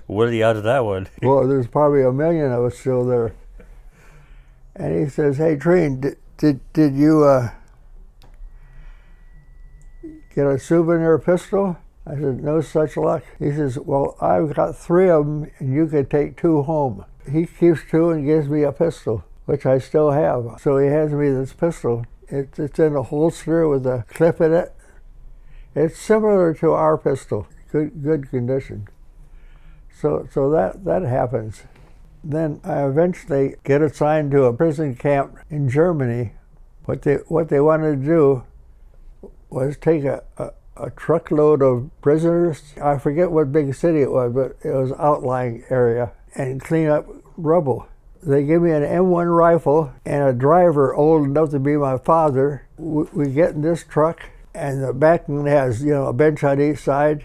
What are the odds of that one? Well, there's probably a million of us still there. And he says, "Hey, Treen, did you get a souvenir pistol?" I said, "No such luck." He says, "Well, I've got 3 of them, and you could take 2 home." He keeps 2 and gives me a pistol, which I still have. So he hands me this pistol. It's in a holster with a clip in it. It's similar to our pistol, good condition. So that happens. Then I eventually get assigned to a prison camp in Germany. What they wanted to do was take a truckload of prisoners. I forget what big city it was, but it was outlying area, and clean up rubble. They give me an M1 rifle and a driver old enough to be my father. We get in this truck, and the back end has a bench on each side,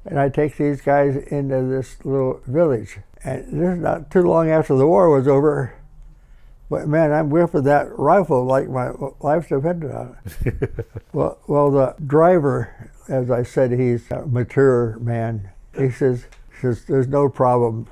and I take these guys into this little village. And this is not too long after the war was over, but man, I'm gripping that rifle like my life depended on it. Well, the driver, as I said, he's a mature man. He says, "There's no problem."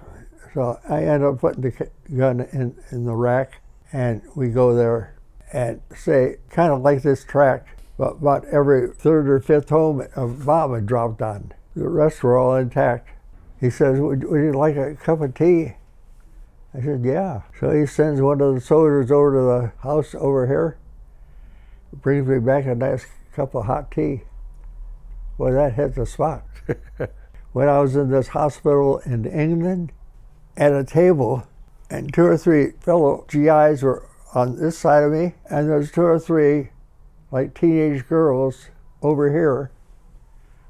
So I end up putting the gun in the rack, and we go there and say, kind of like this tract, but about every 3rd or 5th home a bomb had dropped on. The rest were all intact. He says, would you like a cup of tea? I said, yeah. So he sends one of the soldiers over to the house over here, brings me back a nice cup of hot tea. Well, that hit the spot. When I was in this hospital in England, at a table, and 2 or 3 fellow GIs were on this side of me, and there's 2 or 3 like teenage girls over here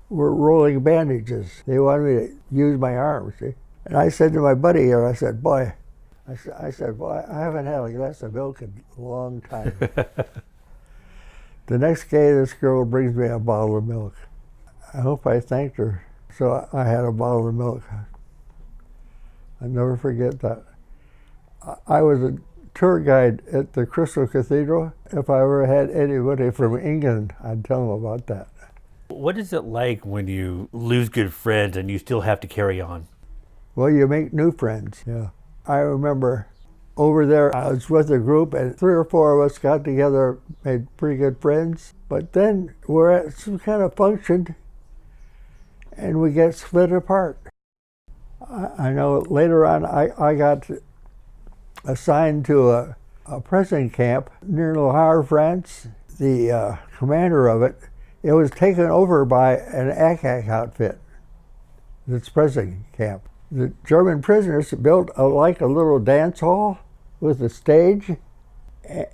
were rolling bandages. They wanted me to use my arm, see? And I said to my buddy here, I said, boy, I haven't had a glass of milk in a long time. The next day, this girl brings me a bottle of milk. I hope I thanked her So I had a bottle of milk. I'll never forget that. I was a tour guide at the Crystal Cathedral. If I ever had anybody from England, I'd tell them about that. What is it like when you lose good friends and you still have to carry on? Well, you make new friends, yeah. I remember over there, I was with a group and 3 or 4 of us got together, made pretty good friends. But then we're at some kind of function and we get split apart. I know later on I got assigned to a prison camp near Le Havre, France. The commander of it, it was taken over by an ACAC outfit, this prison camp. The German prisoners built like a little dance hall with a stage,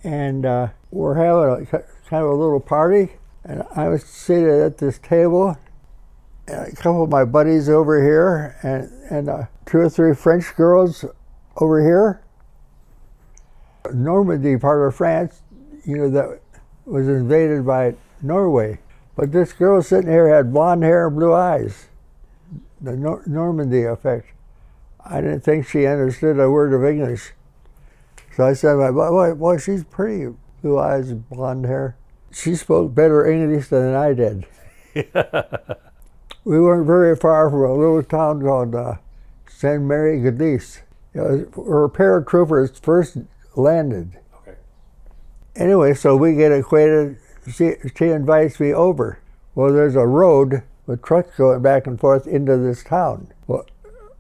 and we're having kind of a little party, and I was seated at this table, and a couple of my buddies over here, and 2 or 3 French girls over here. Normandy, part of France, that was invaded by Norway. But this girl sitting here had blonde hair and blue eyes. The Normandy effect. I didn't think she understood a word of English. So I said, boy, she's pretty, blue eyes and blonde hair. She spoke better English than I did. We weren't very far from a little town called Saint-Mary-Gaudice. Where paratroopers first landed. Okay. Anyway, so we get acquainted. She invites me over. Well, there's a road with trucks going back and forth into this town. Well,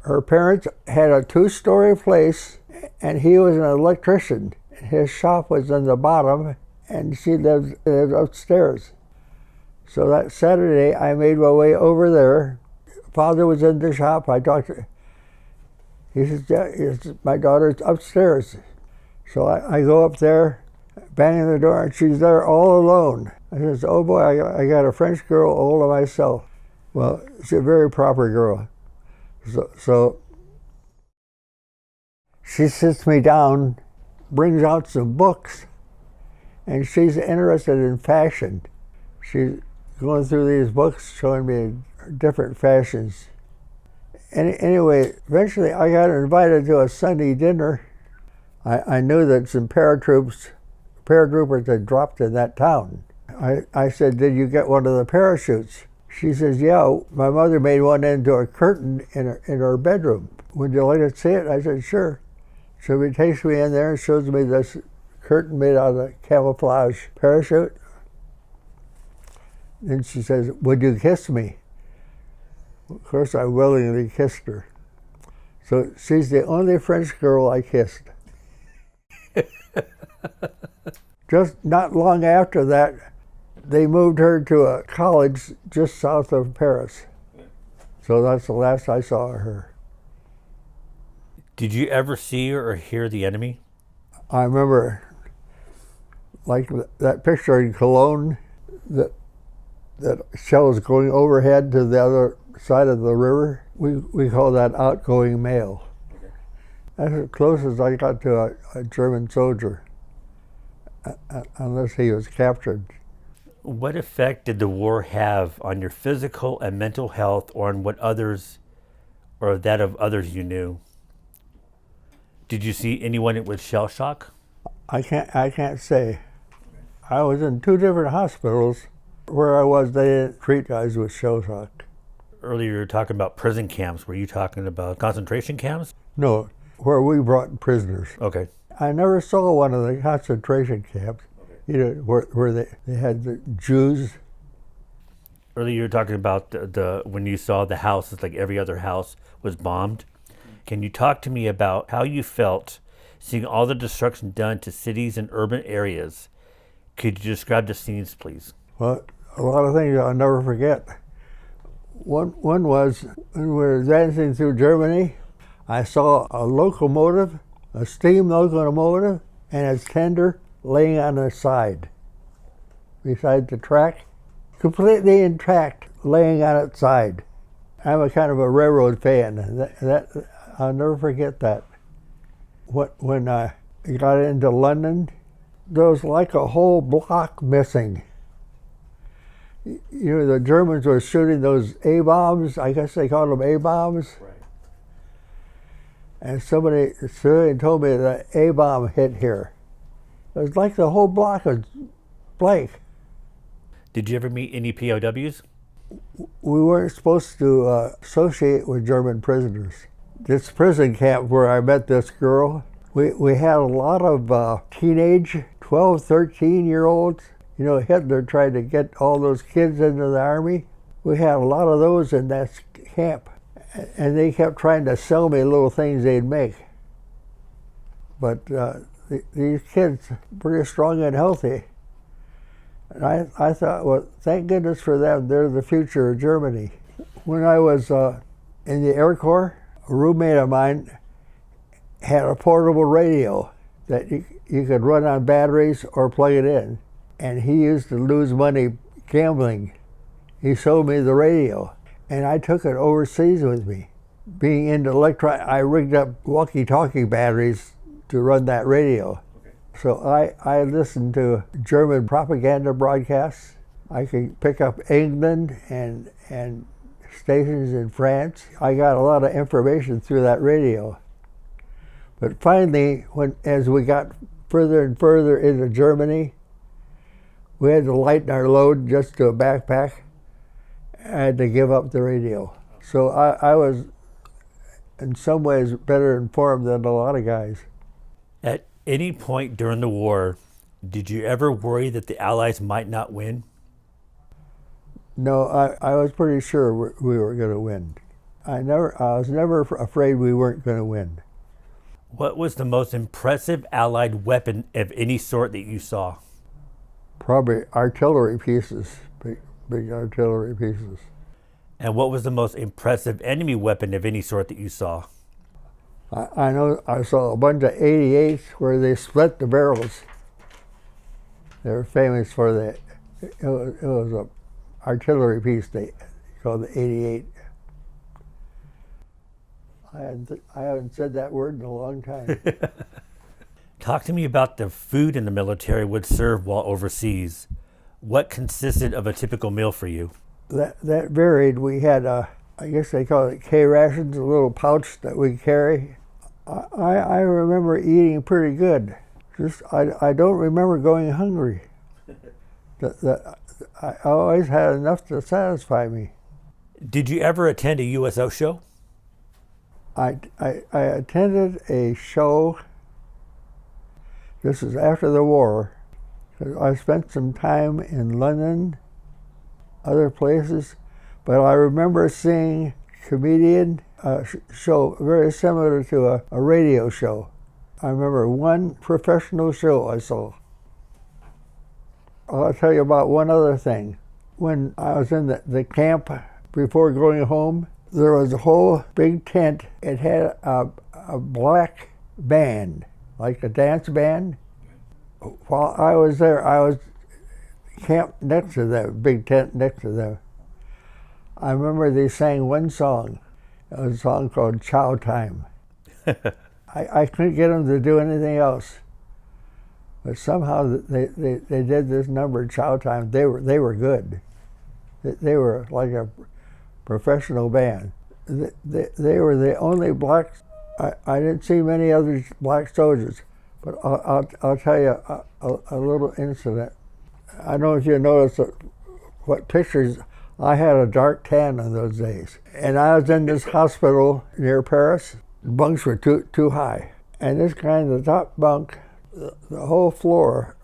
her parents had a 2-story place, and he was an electrician. His shop was in the bottom, and she lived upstairs. So that Saturday, I made my way over there. Father was in the shop. I talked to him. He says, yeah, my daughter's upstairs. So I go up there, banging the door, and she's there all alone. I says, oh boy, I got a French girl all to myself. Well, she's a very proper girl. So she sits me down, brings out some books, and she's interested in fashion. She's going through these books, showing me different fashions. Anyway, eventually I got invited to a Sunday dinner. I knew that some paratroopers had dropped in that town. I said, did you get one of the parachutes? She says, yeah, my mother made one into a curtain in her bedroom. Would you like to see it? I said, sure. So he takes me in there and shows me this curtain made out of a camouflage parachute. Then she says, would you kiss me? Of course, I willingly kissed her. So she's the only French girl I kissed. Just not long after that, they moved her to a college just south of Paris. So that's the last I saw of her. Did you ever see or hear the enemy? I remember, like that picture in Cologne, that shells going overhead to the other side of the river. We call that outgoing mail. Okay. That's as close as I got to a German soldier, unless he was captured. What effect did the war have on your physical and mental health, or on what others, or that of others you knew? Did you see anyone with shell shock? I can't say. I was in 2 different hospitals. Where I was, they didn't treat guys with shell shock. Earlier you were talking about prison camps. Were you talking about concentration camps? No, where we brought prisoners. Okay. I never saw one of the concentration camps. Okay. Where they had the Jews. Earlier you were talking about the when you saw the houses, like every other house was bombed. Can you talk to me about how you felt seeing all the destruction done to cities and urban areas? Could you describe the scenes, please? Well, a lot of things I'll never forget. One was when we were dancing through Germany, I saw a locomotive, a steam locomotive, and its tender laying on its side, beside the track, completely intact, laying on its side. I'm a kind of a railroad fan, and that I'll never forget that. When I got into London, there was like a whole block missing. The Germans were shooting those A-bombs. I guess they called them A-bombs. Right. And a civilian told me that A-bomb hit here. It was like the whole block was blank. Did you ever meet any POWs? We weren't supposed to associate with German prisoners. This prison camp where I met this girl, we had a lot of teenage, 12, 13-year-olds. Hitler tried to get all those kids into the army. We had a lot of those in that camp. And they kept trying to sell me little things they'd make. But these kids, pretty strong and healthy. And I thought, well, thank goodness for them. They're the future of Germany. When I was in the Air Corps, a roommate of mine had a portable radio that you could run on batteries or plug it in. And he used to lose money gambling. He sold me the radio, and I took it overseas with me. Being into I rigged up walkie-talkie batteries to run that radio. So I listened to German propaganda broadcasts. I could pick up England and stations in France. I got a lot of information through that radio. But finally, as we got further and further into Germany, we had to lighten our load just to a backpack. I had to give up the radio. So I was, in some ways, better informed than a lot of guys. At any point during the war, did you ever worry that the Allies might not win? No, I was pretty sure we were going to win. I was never afraid we weren't going to win. What was the most impressive Allied weapon of any sort that you saw? Probably artillery pieces, big artillery pieces. And what was the most impressive enemy weapon of any sort that you saw? I know I saw a bunch of 88s where they split the barrels. They were famous for that. It was an artillery piece they called the 88. I haven't said that word in a long time. Talk to me about the food in the military would serve while overseas. What consisted of a typical meal for you? That varied. We had, I guess they call it K rations, a little pouch that we carry. I remember eating pretty good. I don't remember going hungry. I always had enough to satisfy me. Did you ever attend a USO show? I attended a show. This is after the war. I spent some time in London, other places, but I remember seeing comedian show very similar to a radio show. I remember one professional show I saw. I'll tell you about one other thing. When I was in the camp before going home, there was a whole big tent. It had a black band, like a dance band. While I was there, I was camped next to them, big tent next to them. I remember they sang one song. It was a song called Chow Time. I couldn't get them to do anything else. But somehow they did this number, Chow Time. They were good. They were like a professional band. They were the only black. I didn't see many other black soldiers, but I'll tell you a little incident. I don't know if you noticed what pictures. I had a dark tan in those days, and I was in this hospital near Paris. The bunks were too high, and this guy in the top bunk, the whole floor,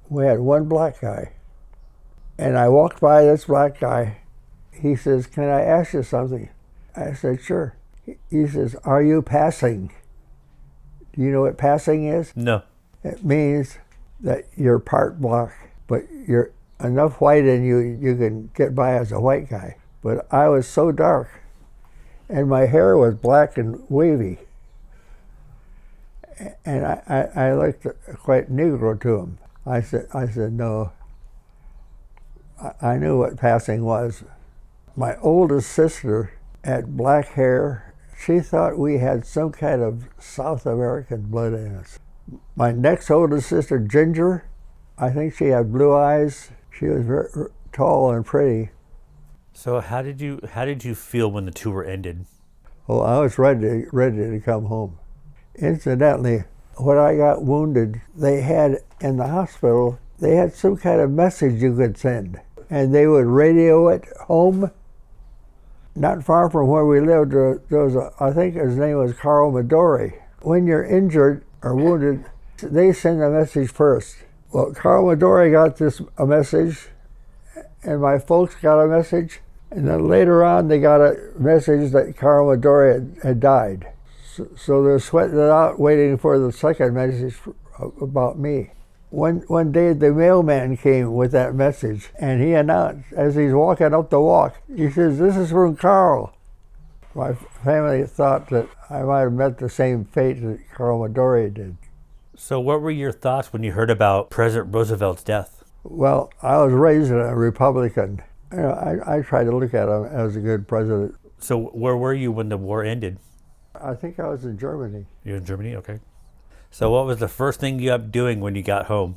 we had one black guy. And I walked by this black guy. He says, "Can I ask you something?" I said, "Sure." He says, "Are you passing?" Do you know what passing is? No. It means that you're part black, but you're enough white in you, you can get by as a white guy. But I was so dark, and my hair was black and wavy. And I looked quite Negro to him. I said, "No." I knew what passing was. My oldest sister had black hair. She thought we had some kind of South American blood in us. My next oldest sister, Ginger, I think she had blue eyes. She was very tall and pretty. So how did you feel when the tour ended? Oh, I was ready to come home. Incidentally, when I got wounded, they had in the hospital, they had some kind of message you could send, and they would radio it home. Not far from where we lived, there was I think his name was Karl Treen. When you're injured or wounded, they send a message first. Well, Karl Treen got a message, and my folks got a message, and then later on they got a message that Karl Treen had died. So they're sweating it out, waiting for the second message about me. One day the mailman came with that message, and he announced, as he's walking up the walk, he says, "This is from Karl." My family thought that I might have met the same fate that Karl Treen did. So what were your thoughts when you heard about President Roosevelt's death? Well, I was raised a Republican. You know, I try to look at him as a good president. So where were you when the war ended? I think I was in Germany. You're in Germany? Okay. So what was the first thing you up doing when you got home?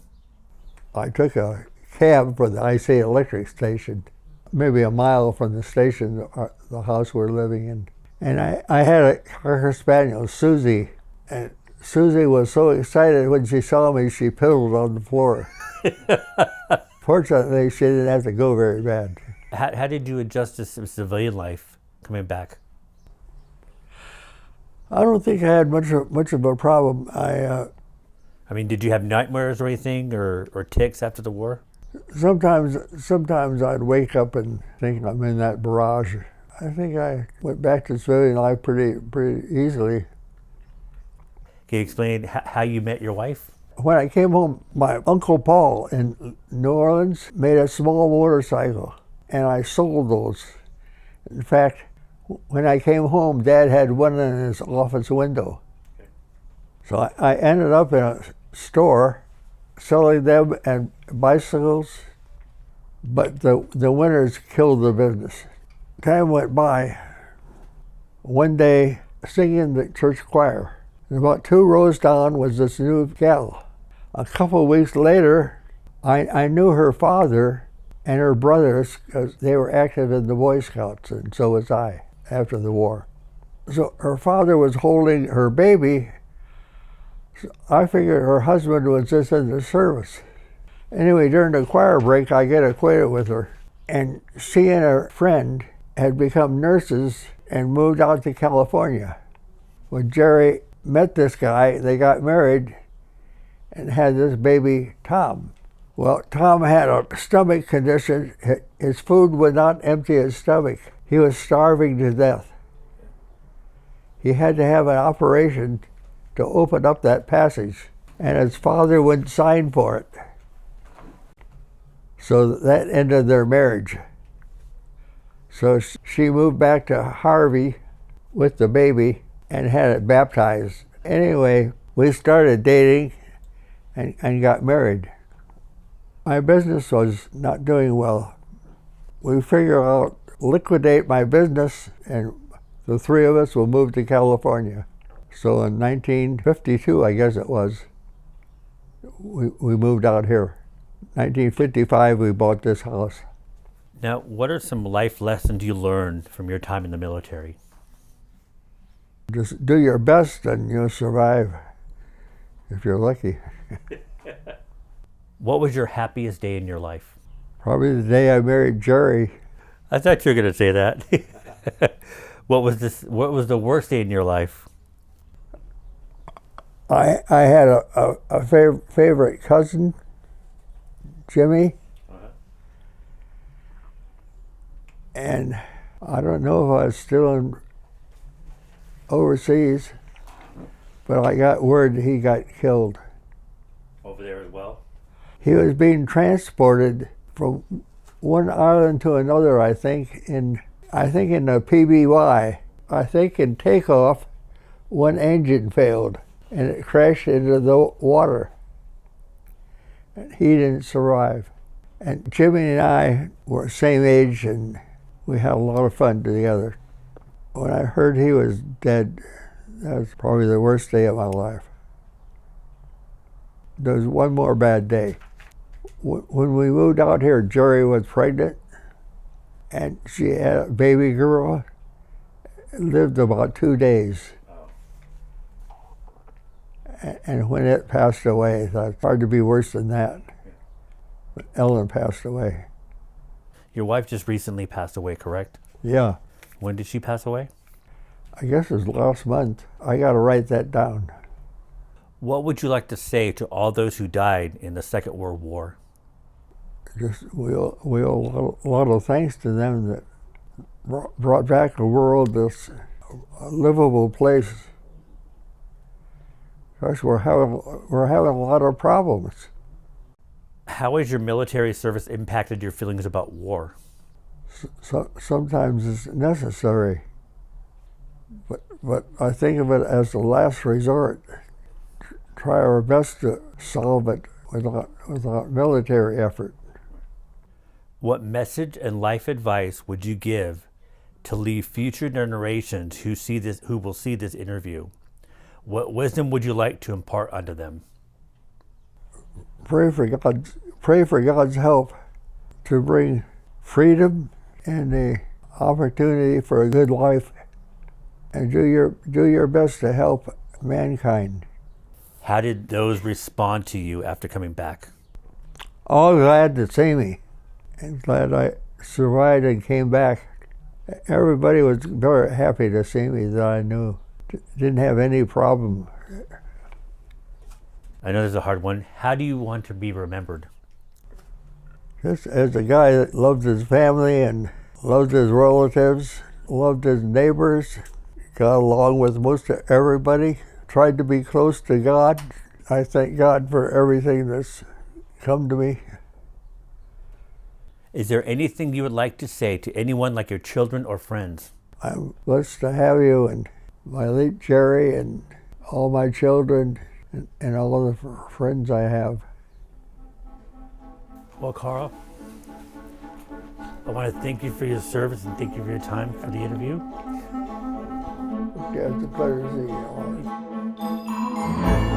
I took a cab for the IC electric station, maybe a mile from the station, the house we're living in. And I had a Cocker Spaniel, Susie, and Susie was so excited when she saw me, she piddled on the floor. Fortunately, she didn't have to go very bad. How did you adjust to civilian life coming back? I don't think I had much of a problem. I mean, did you have nightmares or anything, or tics after the war? Sometimes I'd wake up and think I'm in that barrage. I think I went back to civilian life pretty easily. Can you explain how you met your wife? When I came home, my Uncle Paul in New Orleans made a small motorcycle, and I sold those. In fact, when I came home, Dad had one in his office window. So I ended up in a store selling them and bicycles, but the winters killed the business. Time went by. One day, singing in the church choir, and about 2 rows down was this new gal. A couple of weeks later, I knew her father and her brothers because they were active in the Boy Scouts, and so was I after the war. So her father was holding her baby. So I figured her husband was just in the service. Anyway, during the choir break, I get acquainted with her, and she and her friend had become nurses and moved out to California. When Jerry met this guy, they got married and had this baby, Tom. Well, Tom had a stomach condition. His food would not empty his stomach. He was starving to death. He had to have an operation to open up that passage, and his father wouldn't sign for it. So that ended their marriage. So she moved back to Harvey with the baby and had it baptized. Anyway, we started dating and got married. My business was not doing well. We figured out liquidate my business and the 3 of us will move to California. So in 1952, I guess it was, we moved out here. 1955, we bought this house. Now, what are some life lessons you learned from your time in the military? Just do your best and you'll survive, if you're lucky. What was your happiest day in your life? Probably the day I married Jerry. I thought you were going to say that. What was the worst day in your life? I had a favorite cousin, Jimmy. And I don't know if I was still overseas, but I got word that he got killed. Over there as well? He was being transported from one island to another, I think in the PBY. I think in takeoff, one engine failed and it crashed into the water. And he didn't survive. And Jimmy and I were the same age and we had a lot of fun together. When I heard he was dead, that was probably the worst day of my life. There was one more bad day. When we moved out here, Jerry was pregnant, and she had a baby girl. Lived about 2 days. And when it passed away, I thought it's hard to be worse than that. But Ellen passed away. Your wife just recently passed away, correct? Yeah, When did she pass away? I guess it was last month. I got to write that down. What would you like to say to all those who died in the Second World War? Just we owe a lot of thanks to them that brought back the world this livable place. Gosh, we're having a lot of problems. How has your military service impacted your feelings about war? Sometimes it's necessary, but I think of it as the last resort. Try our best to solve it without military effort. What message and life advice would you give to leave future generations who will see this interview? What wisdom would you like to impart unto them? Pray for God's help to bring freedom and the opportunity for a good life, and do your best to help mankind. How did those respond to you after coming back? All glad to see me, and glad I survived and came back. Everybody was very happy to see me that I knew. Didn't have any problem. I know this is a hard one. How do you want to be remembered? Just as a guy that loved his family and loved his relatives, loved his neighbors, got along with most of everybody, tried to be close to God. I thank God for everything that's come to me. Is there anything you would like to say to anyone, like your children or friends? I'm blessed to have you and my late Jerry and all my children and all of the friends I have. Well, Karl, I want to thank you for your service and thank you for your time for the interview. Okay, it's a pleasure to see you.